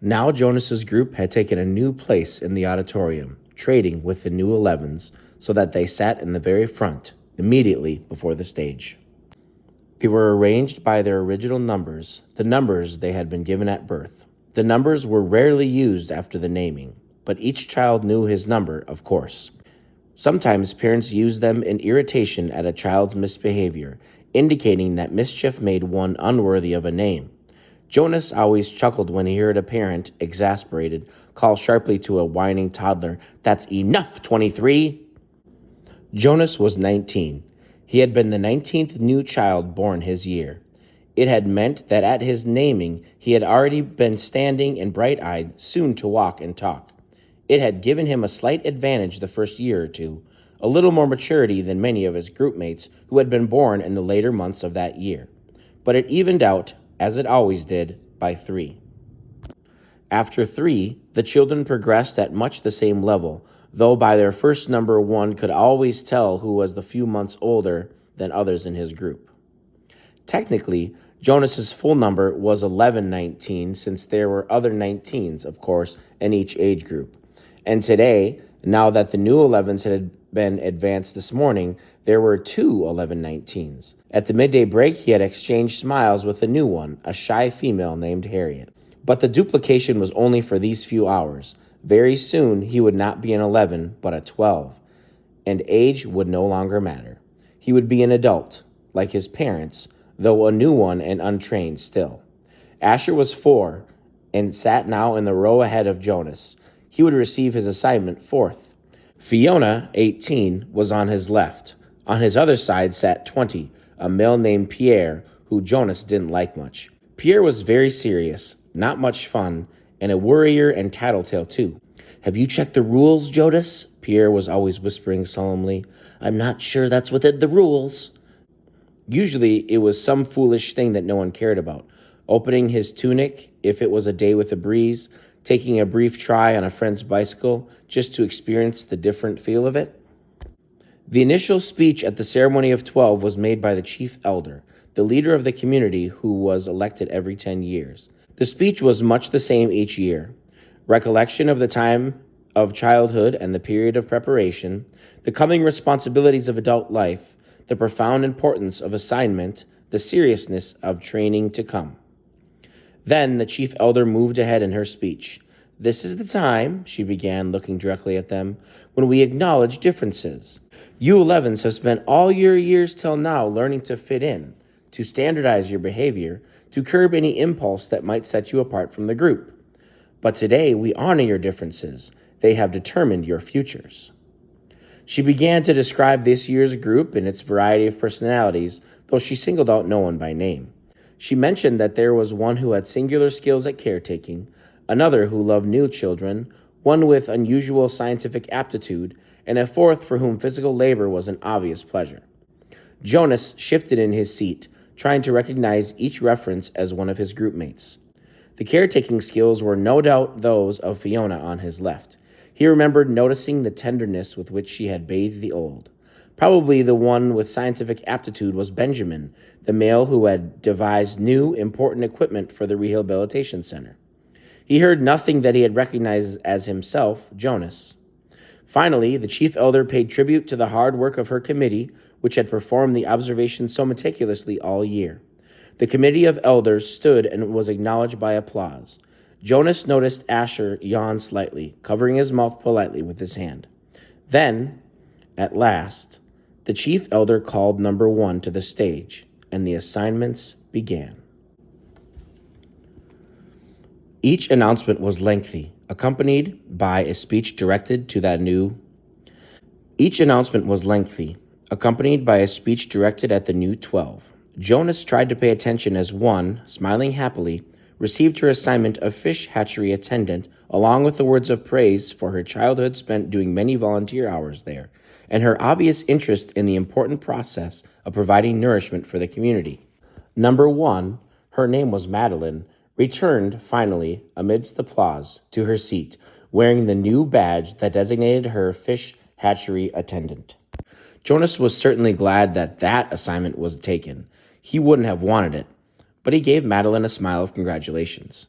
Now Jonas's group had taken a new place in the auditorium, trading with the new 11s, so that they sat in the very front, immediately before the stage. They were arranged by their original numbers, the numbers they had been given at birth. The numbers were rarely used after the naming, but each child knew his number, of course. Sometimes parents used them in irritation at a child's misbehavior, indicating that mischief made one unworthy of a name. Jonas always chuckled when he heard a parent, exasperated, call sharply to a whining toddler, "That's enough, 23!" Jonas was 19. He had been the 19th new child born his year. It had meant that at his naming he had already been standing and bright-eyed, soon to walk and talk. It had given him a slight advantage the first year or two, a little more maturity than many of his groupmates who had been born in the later months of that year. But it evened out, as it always did, by 3. After 3, the children progressed at much the same level, though by their first number one could always tell who was the few months older than others in his group. Technically, Jonas's full number was 1119, since there were other 19s, of course, in each age group. And today, now that the new 11s had been advanced this morning, there were 2 1119s. At the midday break, he had exchanged smiles with a new one, a shy female named Harriet. But the duplication was only for these few hours. Very soon, he would not be an 11, but a 12, and age would no longer matter. He would be an adult, like his parents, though a new one and untrained still. Asher was 4, and sat now in the row ahead of Jonas. He would receive his assignment 4th. Fiona, 18, was on his left. On his other side sat 20, a male named Pierre, who Jonas didn't like much. Pierre was very serious, not much fun, and a worrier and tattletale too. "Have you checked the rules, Jonas?" Pierre was always whispering solemnly. "I'm not sure that's within the rules." Usually it was some foolish thing that no one cared about. Opening his tunic, if it was a day with a breeze, taking a brief try on a friend's bicycle, just to experience the different feel of it. The initial speech at the ceremony of 12 was made by the chief elder, the leader of the community who was elected every 10 years. The speech was much the same each year. Recollection of the time of childhood and the period of preparation, the coming responsibilities of adult life, the profound importance of assignment, the seriousness of training to come. Then the chief elder moved ahead in her speech. "This is the time," she began, looking directly at them, "when we acknowledge differences. You 11s have spent all your years till now learning to fit in, to standardize your behavior, to curb any impulse that might set you apart from the group. But today we honor your differences. They have determined your futures." She began to describe this year's group and its variety of personalities, though she singled out no one by name. She mentioned that there was one who had singular skills at caretaking, another who loved new children, one with unusual scientific aptitude, and a 4th for whom physical labor was an obvious pleasure. Jonas shifted in his seat, trying to recognize each reference as one of his groupmates. The caretaking skills were no doubt those of Fiona on his left. He remembered noticing the tenderness with which she had bathed the old. Probably the one with scientific aptitude was Benjamin, the male who had devised new, important equipment for the rehabilitation center. He heard nothing that he had recognized as himself, Jonas. Finally, the chief elder paid tribute to the hard work of her committee, which had performed the observations so meticulously all year. The committee of elders stood and was acknowledged by applause. Jonas noticed Asher yawn slightly, covering his mouth politely with his hand. Then, at last, the chief elder called number 1 to the stage, and the assignments began. Each announcement was lengthy, accompanied by a speech directed to that new. Each announcement was lengthy, accompanied by a speech directed at the new 12. Jonas tried to pay attention as one, smiling happily, received her assignment of fish hatchery attendant, along with the words of praise for her childhood spent doing many volunteer hours there, and her obvious interest in the important process of providing nourishment for the community. Number 1, her name was Madeline, returned, finally, amidst applause, to her seat, wearing the new badge that designated her fish hatchery attendant. Jonas was certainly glad that that assignment was taken. He wouldn't have wanted it, but he gave Madeline a smile of congratulations.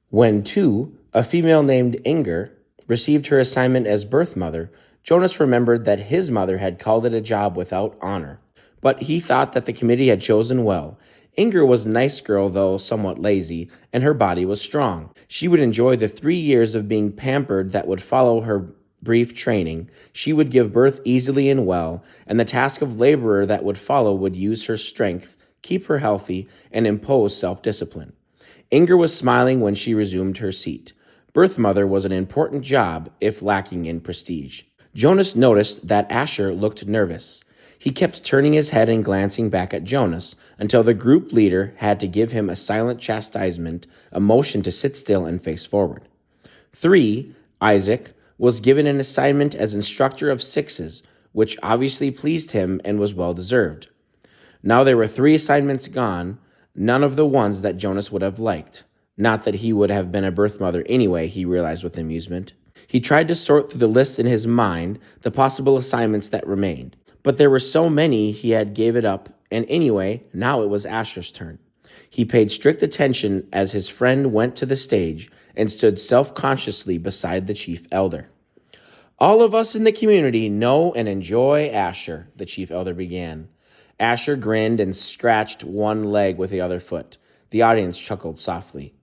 When 2, A female named Inger received her assignment as birth mother. Jonas remembered that his mother had called it a job without honor, but he thought that the committee had chosen well. Inger was a nice girl, though somewhat lazy, and her body was strong. She would enjoy the 3 years of being pampered that would follow her brief training. She would give birth easily and well, and the task of laborer that would follow would use her strength, keep her healthy, and impose self-discipline. Inger was smiling when she resumed her seat. Birth mother was an important job, if lacking in prestige. Jonas noticed that Asher looked nervous. He kept turning his head and glancing back at Jonas until the group leader had to give him a silent chastisement, a motion to sit still and face forward. 3, Isaac, was given an assignment as instructor of sixes, which obviously pleased him and was well deserved. Now there were 3 assignments gone, none of the ones that Jonas would have liked. Not that he would have been a birth mother anyway, he realized with amusement. He tried to sort through the list in his mind, the possible assignments that remained. But there were so many he had gave it up, and anyway, now it was Asher's turn. He paid strict attention as his friend went to the stage and stood self-consciously beside the chief elder. All of us in the community know and enjoy Asher, the chief elder began. Asher grinned and scratched one leg with the other foot. The audience chuckled softly.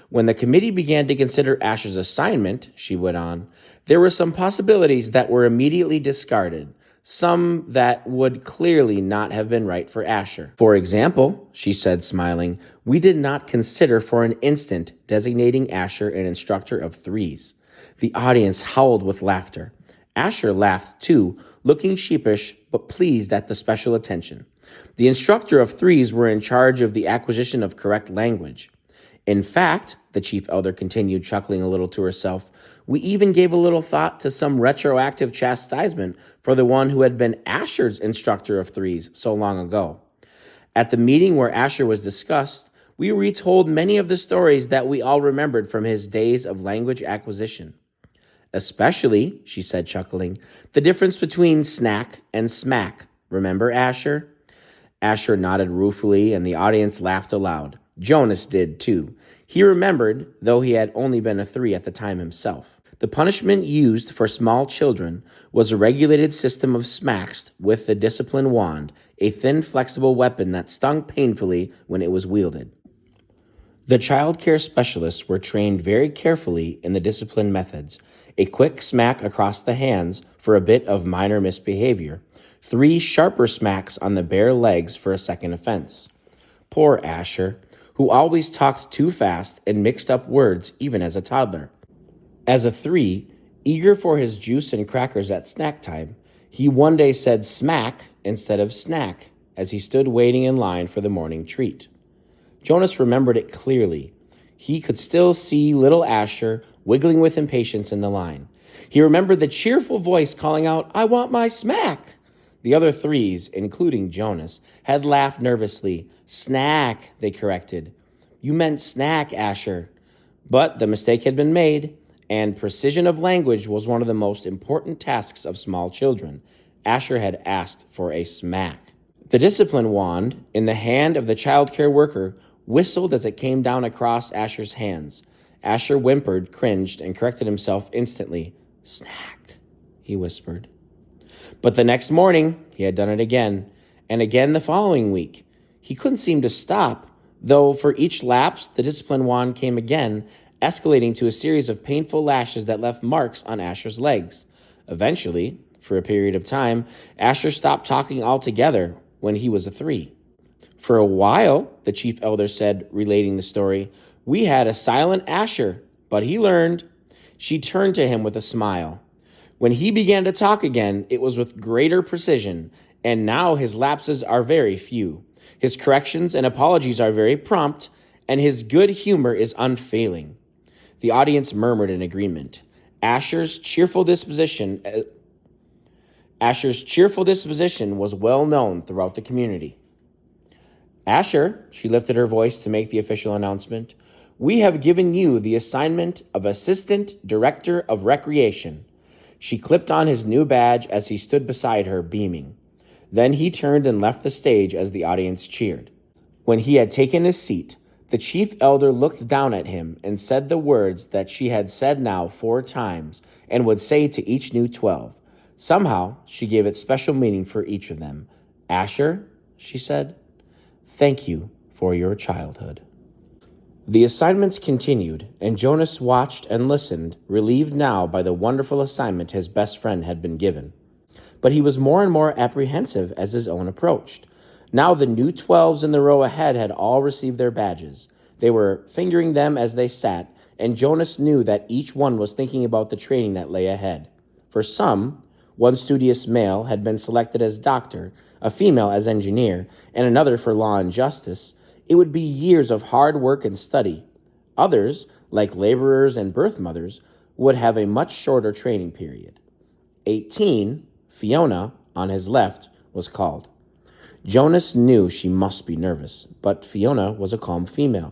When the committee began to consider Asher's assignment, she went on, there were some possibilities that were immediately discarded, some that would clearly not have been right for Asher. For example, she said, smiling, we did not consider for an instant designating Asher an instructor of threes. The audience howled with laughter. Asher laughed too, looking sheepish but pleased at the special attention. The instructor of threes were in charge of the acquisition of correct language. In fact, the chief elder continued, chuckling a little to herself, we even gave a little thought to some retroactive chastisement for the one who had been Asher's instructor of threes so long ago. At the meeting where Asher was discussed, we retold many of the stories that we all remembered from his days of language acquisition. Especially, she said, chuckling, the difference between snack and smack. Remember, Asher? Asher nodded ruefully, and the audience laughed aloud. Jonas did, too. He remembered, though he had only been a 3 at the time himself. The punishment used for small children was a regulated system of smacks with the discipline wand, a thin, flexible weapon that stung painfully when it was wielded. The child care specialists were trained very carefully in the discipline methods. A quick smack across the hands for a bit of minor misbehavior. 3 sharper smacks on the bare legs for a second offense. Poor Asher, who always talked too fast and mixed up words even as a toddler. As a 3, eager for his juice and crackers at snack time, he one day said smack instead of snack as he stood waiting in line for the morning treat. Jonas remembered it clearly. He could still see little Asher wiggling with impatience in the line. He remembered the cheerful voice calling out, I want my smack. The other 3s, including Jonas, had laughed nervously. Snack, they corrected. You meant snack, Asher. But the mistake had been made, and precision of language was one of the most important tasks of small children. Asher had asked for a smack. The discipline wand, in the hand of the child care worker, whistled as it came down across Asher's hands. Asher whimpered, cringed, and corrected himself instantly. Snack, he whispered. But the next morning, he had done it again, and again the following week. He couldn't seem to stop, though for each lapse, the discipline wand came again, escalating to a series of painful lashes that left marks on Asher's legs. Eventually, for a period of time, Asher stopped talking altogether when he was a 3. For a while, the chief elder said, relating the story, we had a silent Asher, but he learned. She turned to him with a smile. When he began to talk again, it was with greater precision, and now his lapses are very few. His corrections and apologies are very prompt, and his good humor is unfailing. The audience murmured in agreement. Asher's cheerful disposition was well known throughout the community. Asher, she lifted her voice to make the official announcement, we have given you the assignment of Assistant Director of Recreation. She clipped on his new badge as he stood beside her, beaming. Then he turned and left the stage as the audience cheered. When he had taken his seat, The chief elder looked down at him and said the words that she had said now 4 times and would say to each new 12. Somehow, she gave it special meaning for each of them. Asher, she said, thank you for your childhood. The assignments continued, and Jonas watched and listened, relieved now by the wonderful assignment his best friend had been given. But he was more and more apprehensive as his own approached. Now the new 12s in the row ahead had all received their badges. They were fingering them as they sat, and Jonas knew that each one was thinking about the training that lay ahead. For some, one studious male had been selected as doctor, a female as engineer, and another for law and justice. It would be years of hard work and study. Others, like laborers and birth mothers, would have a much shorter training period. 18, Fiona, on his left, was called. Jonas knew she must be nervous, but Fiona was a calm female.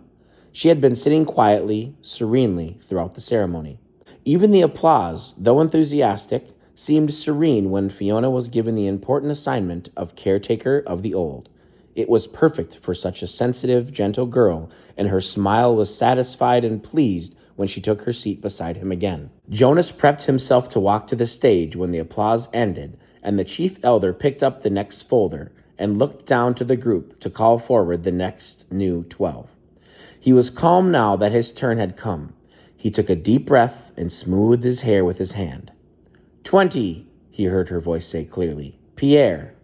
She had been sitting quietly, serenely throughout the ceremony. Even the applause, though enthusiastic, seemed serene when Fiona was given the important assignment of caretaker of the old. It was perfect for such a sensitive, gentle girl, and her smile was satisfied and pleased when she took her seat beside him again. Jonas prepped himself to walk to the stage when the applause ended, and the chief elder picked up the next folder and looked down to the group to call forward the next new 12. He was calm now that his turn had come. He took a deep breath and smoothed his hair with his hand. 20, he heard her voice say clearly. Pierre.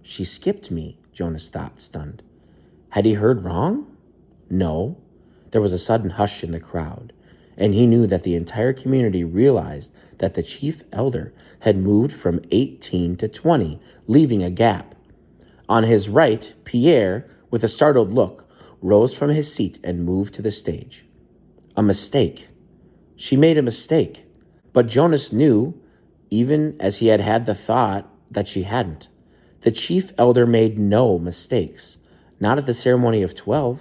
She skipped me, Jonas thought, stunned. Had he heard wrong? No. There was a sudden hush in the crowd, and he knew that the entire community realized that the chief elder had moved from 18 to 20, leaving a gap. On his right, Pierre, with a startled look, rose from his seat and moved to the stage. A mistake. She made a mistake. But Jonas knew, even as he had had the thought, that she hadn't. The chief elder made no mistakes, not at the ceremony of 12.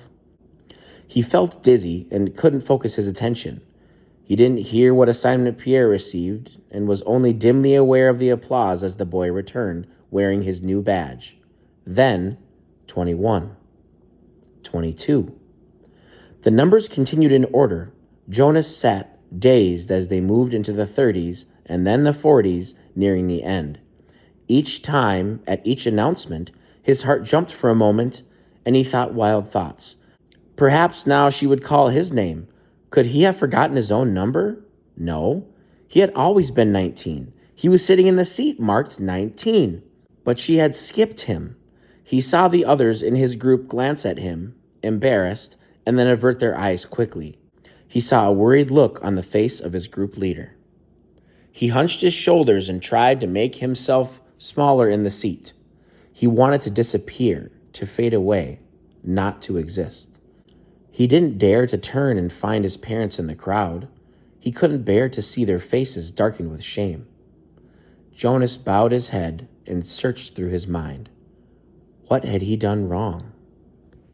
He felt dizzy and couldn't focus his attention. He didn't hear what assignment Pierre received and was only dimly aware of the applause as the boy returned, wearing his new badge. Then, 21. 22. The numbers continued in order. Jonas sat, dazed as they moved into the 30s and then the 40s, nearing the end. Each time, at each announcement, his heart jumped for a moment, and he thought wild thoughts. Perhaps now she would call his name. Could he have forgotten his own number? No. He had always been 19. He was sitting in the seat marked 19. But she had skipped him. He saw the others in his group glance at him, embarrassed, and then avert their eyes quickly. He saw a worried look on the face of his group leader. He hunched his shoulders and tried to make himself smaller in the seat. He wanted to disappear, to fade away, not to exist. He didn't dare to turn and find his parents in the crowd. He couldn't bear to see their faces darkened with shame. Jonas bowed his head and searched through his mind. What had he done wrong?